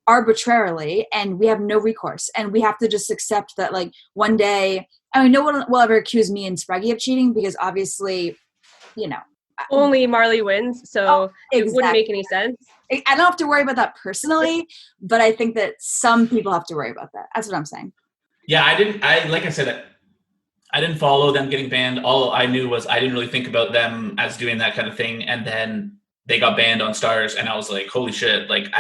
arbitrarily, and we have no recourse. And we have to just accept that like one day, I mean, no one will ever accuse me and Spraggy of cheating because obviously, you know. Only Marley wins, so it wouldn't make any sense. I don't have to worry about that personally, but I think that some people have to worry about that. That's what I'm saying. Yeah, like I said, I didn't follow them getting banned. All I knew was I didn't really think about them as doing that kind of thing. And then they got banned on Stars, and I was like, holy shit. Like,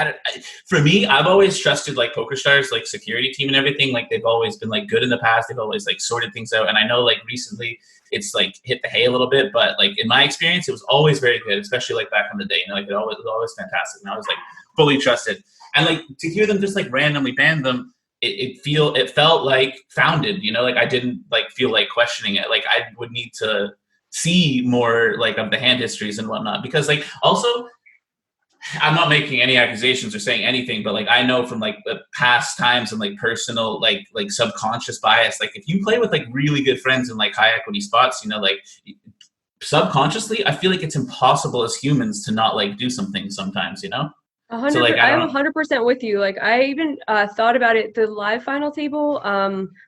for me, I've always trusted like PokerStars, like security team and everything. Like, they've always been like good in the past. They've always like sorted things out. And I know like recently it's like hit the hay a little bit, but like in my experience, it was always very good, especially like back in the day. You know, like it was always fantastic. And I was like fully trusted. And like to hear them just like randomly ban them, it felt like founded, you know, like I didn't like feel like questioning it. Like I would need to see more like of the hand histories and whatnot, because like also I'm not making any accusations or saying anything, but like I know from like the past times and like personal like subconscious bias, like if you play with like really good friends in like high equity spots, you know, like subconsciously I feel like it's impossible as humans to not like do something sometimes, you know. 100%, so like, I'm 100% with you. Like I even thought about it, the live final table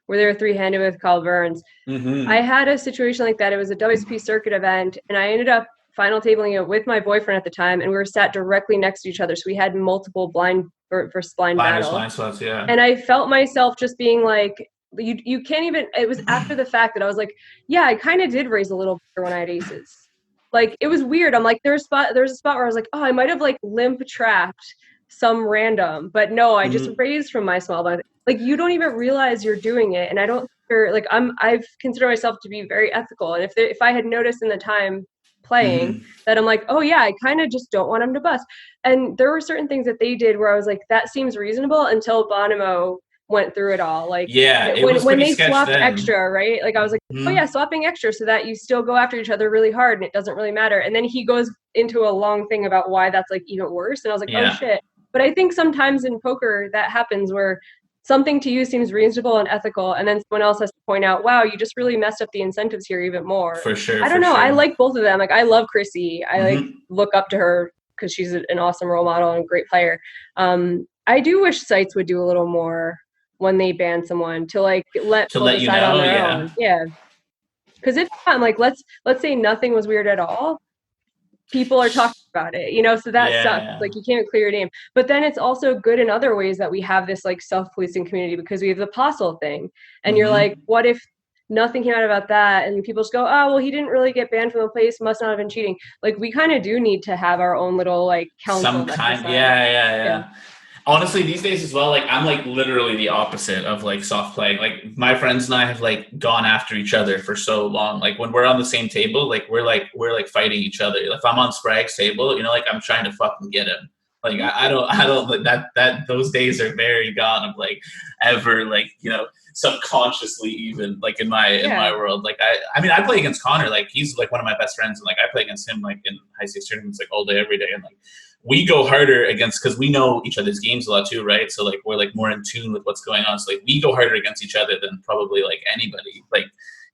where they were 3-handed with Carl Burns. I had a situation like that. It was a WSP circuit event, and I ended up final tabling it with my boyfriend at the time, and we were sat directly next to each other. So we had multiple blind versus blind battle. Blind spots, yeah. And I felt myself just being like, you can't even, it was after the fact that I was like, yeah, I kind of did raise a little bit when I had aces. Like, it was weird. I'm like, there's a spot where I was like, oh, I might have like limp trapped some random, but no, I just raised from my small blind. Like, you don't even realize you're doing it. And I don't like, I've considered myself to be very ethical. And if I had noticed in the time playing that I'm like, oh yeah, I kind of just don't want him to bust. And there were certain things that they did where I was like, that seems reasonable, until BONOMO went through it all. Like, yeah, when they swapped extra, right? Like I was like, oh yeah, swapping extra so that you still go after each other really hard and it doesn't really matter. And then he goes into a long thing about why that's like even worse. And I was like, oh shit. But I think sometimes in poker that happens where something to you seems reasonable and ethical, and then someone else has to point out, wow, you just really messed up the incentives here even more. For sure. I don't know. Sure. I like both of them. Like, I love Chrissy. I like look up to her because she's an awesome role model and a great player. I do wish sites would do a little more when they ban someone to like let people decide on their own. Yeah. Because if not, like, let's say nothing was weird at all, people are talking about it, you know, so that sucks. Like, you can't clear your name. But then it's also good in other ways that we have this like self-policing community, because we have the POSTLE thing. And you're like, what if nothing came out about that? And people just go, oh, well, he didn't really get banned from the place, must not have been cheating. Like, we kind of do need to have our own little like council. Some kind, yeah. Honestly, these days as well, like I'm like literally the opposite of like soft playing. Like my friends and I have like gone after each other for so long. Like when we're on the same table, like we're fighting each other. If I'm on Spragg's table, you know, like I'm trying to fucking get him. Like I don't like that those days are very gone of like ever like, you know, subconsciously even like in my world. Like I mean I play against Connor, like he's like one of my best friends, and like I play against him like in high stakes tournaments like all day every day, and like we go harder against, because we know each other's games a lot too, right? So like we're like more in tune with what's going on. So like we go harder against each other than probably like anybody. Like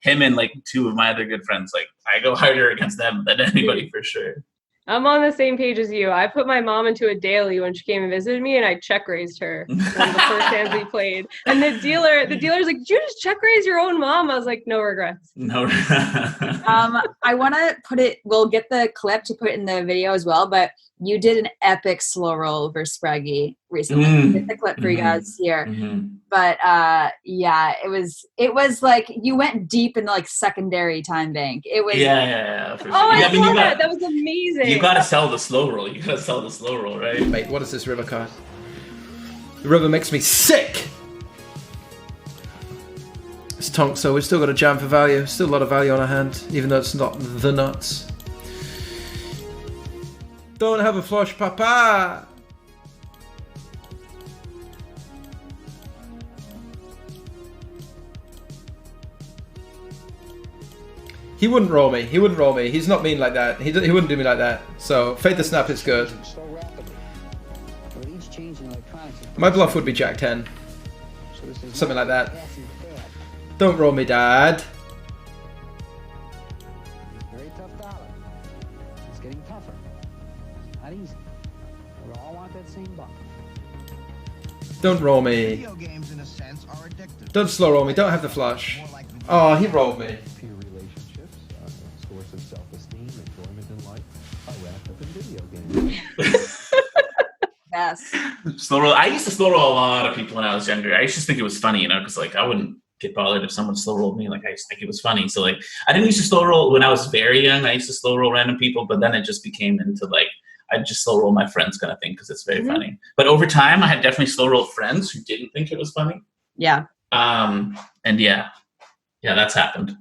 him and like two of my other good friends, like I go harder against them than anybody for sure. I'm on the same page as you. I put my mom into a daily when she came and visited me, and I check raised her one of the first hands we played. And the dealer's like, "Did you just check raise your own mom?" I was like, "No regrets." No. I want to put it. We'll get the clip to put in the video as well. But you did an epic slow roll versus Spraggy. recently. It's a clip for you guys here. But yeah, it was like you went deep into like secondary time bank. It was for sure. Oh, I saw that. That was amazing. You gotta sell the slow roll. You gotta sell the slow roll, right? Mate, what is this river card? The river makes me sick. It's tonk, so we've still got a jam for value. Still a lot of value on our hand, even though it's not the nuts. Don't have a flush, papa. He wouldn't roll me. He wouldn't roll me. He's not mean like that. He wouldn't do me like that. So fade the snap is good. My bluff would be Jack 10. Something like that. Don't roll me, Dad. Very tough dollar. It's getting tougher. Not easy. We all want that same buck. Don't roll me. Video games, in a sense, are addictive. Don't slow roll me. Don't have the flush. Oh, he rolled me. Peer relationships, source of self-esteem, enjoyment in life, are wrapped up in video games. Yes. Slow roll. I used to slow roll a lot of people when I was younger. I used to think it was funny, you know, because like I wouldn't get bothered if someone slow rolled me. Like I used to think it was funny. So like I didn't used to slow roll when I was very young. I used to slow roll random people, but then it just became into like I just slow roll my friends kind of thing because it's very funny. But over time, I had definitely slow rolled friends who didn't think it was funny. Yeah. And yeah, that's happened.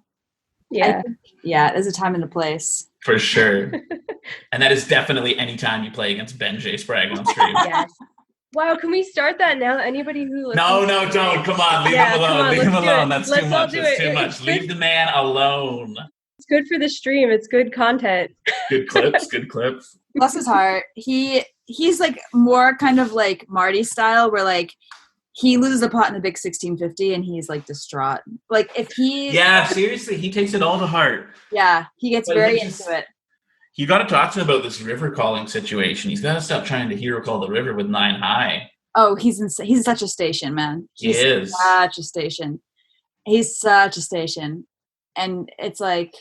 Yeah. Yeah, there's a time and a place. For sure. And that is definitely any time you play against BENJ SPRAGG on stream. Yes. Wow, can we start that now? Anybody who listens No, don't. Come on, leave him alone. Leave him alone. That's too much. That's too much. Leave the man alone. It's good for the stream. It's good content. Good clips. Good clips. Bless his heart. He's like more kind of like Marty style, where like he loses a pot in the big 1650 and he's like distraught. Like if he seriously, he takes it all to heart. Yeah, he gets very into it. You got to talk to him about this river calling situation. He's got to stop trying to hero call the river with 9 high. Oh, he's such a station, man. He's such a station. He's such a station. And it's like,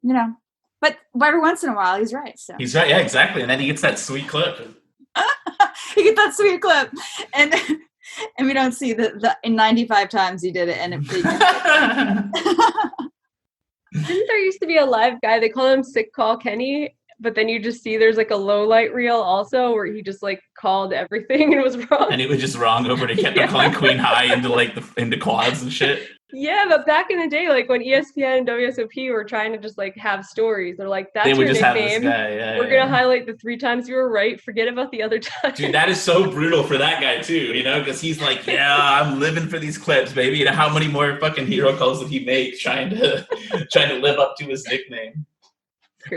you know, but every once in a while he's right. So he's right, yeah, exactly. And then he gets that sweet clip. He gets that sweet clip. And we don't see the in 95 times he did it and it Didn't there used to be a live guy, they call him Sick Call Kenny, but then you just see there's like a low light reel also where he just like called everything and it was wrong. And it was just wrong over to kept on calling queen high into like into quads and shit. Yeah, but back in the day, like when ESPN and WSOP were trying to just like have stories, they're like, that's your nickname. We're gonna highlight the 3 times you were right. Forget about the other times. Dude, that is so brutal for that guy too, you know, because he's like, yeah, I'm living for these clips, baby. You know, how many more fucking hero calls did he make trying to live up to his nickname?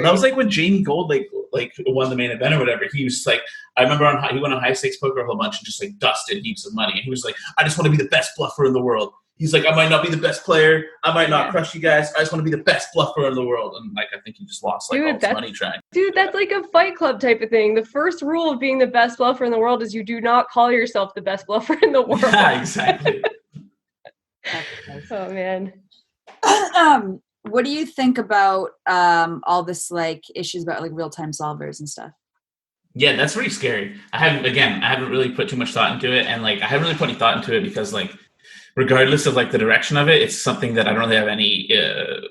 That was like when Jamie Gold like won the main event or whatever. He was like, I remember he went on high stakes poker a whole bunch and just like dusted heaps of money. And he was like, I just want to be the best bluffer in the world. He's like, I might not be the best player. I might not crush you guys. I just want to be the best bluffer in the world. And like, I think he just lost like all his money trying. Dude, that's like a Fight Club type of thing. The first rule of being the best bluffer in the world is you do not call yourself the best bluffer in the world. Yeah, exactly. Oh man. What do you think about all this like issues about like real-time solvers and stuff? Yeah, that's pretty scary. I haven't really put too much thought into it, and like I haven't really put any thought into it because like regardless of like the direction of it, it's something that I don't really have any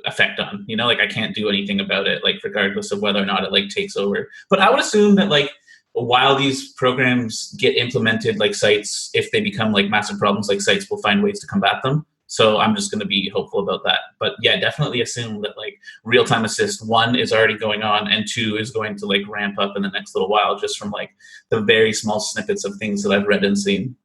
effect on. You know, like I can't do anything about it, like regardless of whether or not it like takes over. But I would assume that like while these programs get implemented, like sites, if they become like massive problems, like sites will find ways to combat them. So I'm just going to be hopeful about that. But yeah, definitely assume that like real-time assist 1 is already going on and 2 is going to like ramp up in the next little while, just from like the very small snippets of things that I've read and seen.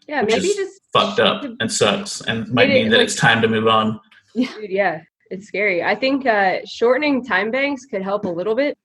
Yeah, maybe just fucked up and sucks and might mean that it's time to move on. Dude, yeah, it's scary. I think shortening time banks could help a little bit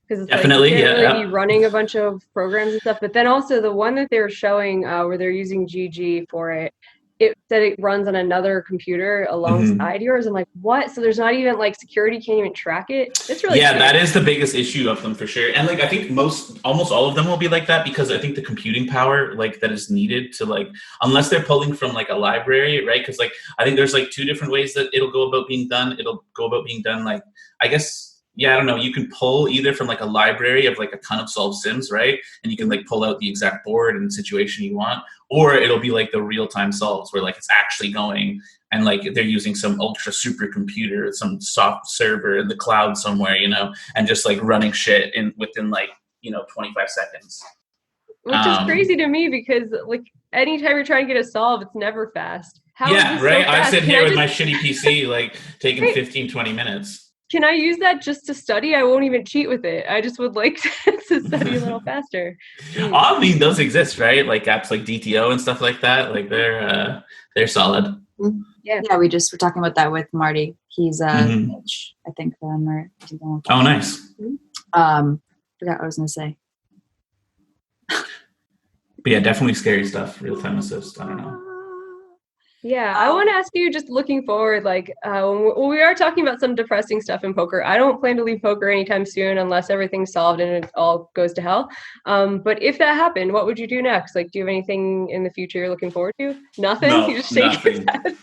because it's definitely like you can't really be running a bunch of programs and stuff. But then also the one that they were showing where they're using GG for it, it said it runs on another computer alongside yours. I'm like, what? So there's not even like security can't even track it. It's really scary. That is the biggest issue of them for sure. And like I think almost all of them will be like that because I think the computing power like that is needed to like unless they're pulling from like a library, right? Because like I think there's like 2 different ways that it'll go about being done. It'll go about being done like I guess yeah, I don't know, you can pull either from like a library of like a ton of solved sims, right? And you can like pull out the exact board and situation you want, or it'll be like the real-time solves where like it's actually going and like they're using some ultra supercomputer, some soft server in the cloud somewhere, you know, and just like running shit within like, you know, 25 seconds. Which is crazy to me because like anytime you're trying to get a solve, it's never fast. How is this right. so I fast? sit here with my shitty PC, like taking 15-20 minutes. Can I use that just to study? I won't even cheat with it. I just would like to study a little faster. I mean, those exist, right? Like apps like DTO and stuff like that. Like they're solid. Yeah, we were talking about that with Marty. He's BENJ, I think, them or something like that. Oh, nice. Forgot what I was gonna say. But yeah, definitely scary stuff. Real-time assist. I don't know. Yeah, I want to ask you, just looking forward, like when we are talking about some depressing stuff in poker. I don't plan to leave poker anytime soon unless everything's solved and it all goes to hell. But if that happened, what would you do next? Like, do you have anything in the future you're looking forward to? Nothing? No, You just shake your nothing. head.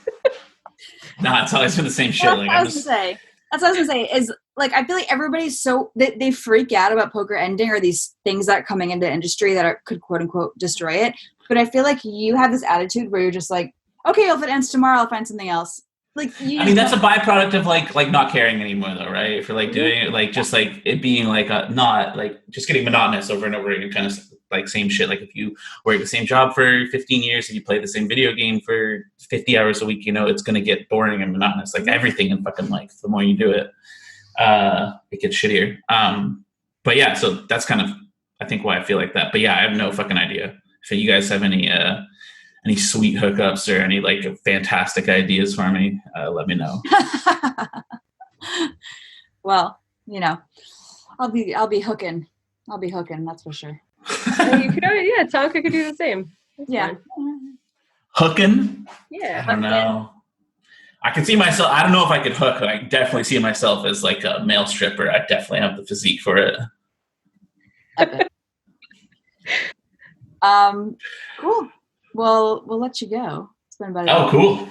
Nah, it's always been the same shit. That's what I was gonna say. Is like I feel like everybody's so they freak out about poker ending or these things that are coming into the industry that could quote unquote destroy it. But I feel like you have this attitude where you're just like, okay, if it ends tomorrow, I'll find something else. Like, I mean, that's a byproduct of like not caring anymore, though, right? For like doing it, like just like it being like not like just getting monotonous over and over again, kind of like same shit. Like if you work the same job for 15 years and you play the same video game for 50 hours a week, you know, it's gonna get boring and monotonous. Like everything in fucking life, the more you do it, it gets shittier. But yeah, so that's kind of I think why I feel like that. But yeah, I have no fucking idea. If you guys have any sweet hookups or any like fantastic ideas for me, let me know. Well, you know, I'll be hooking. That's for sure. You could, yeah, Tonka could do the same. That's fine. Hooking? Yeah. I don't know. I can see myself. I don't know if I could hook. I definitely see myself as like a male stripper. I definitely have the physique for it. Cool. Well, we'll let you go. It's been about Oh, cool.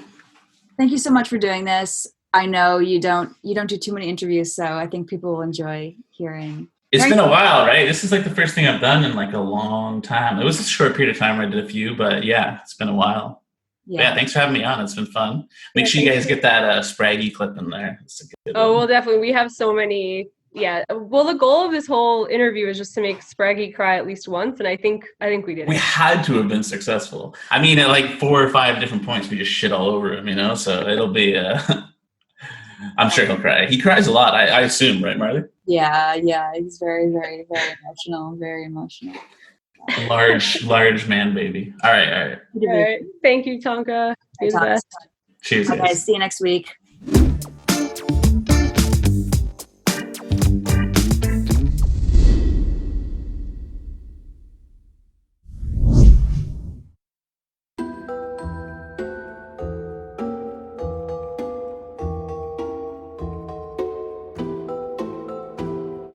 Thank you so much for doing this. I know you don't do too many interviews, so I think people will enjoy hearing. It's been a while, right? This is like the first thing I've done in like a long time. It was a short period of time where I did a few, but yeah, it's been a while. Yeah, thanks for having me on. It's been fun. Make sure you guys get that Spraggy clip in there. It's a good one. Well, definitely. We have so many. Yeah. Well, the goal of this whole interview is just to make Spraggy cry at least once, and I think we did. We had to have been successful. I mean, at like 4 or 5 different points, we just shit all over him, you know. So it'll be. I'm sure he'll cry. He cries a lot, I assume, right, Marley? Yeah. He's very, very, very emotional. Very emotional. Large man, baby. All right. Thank you, Tonka. You're the best. Cheers, guys. See you next week.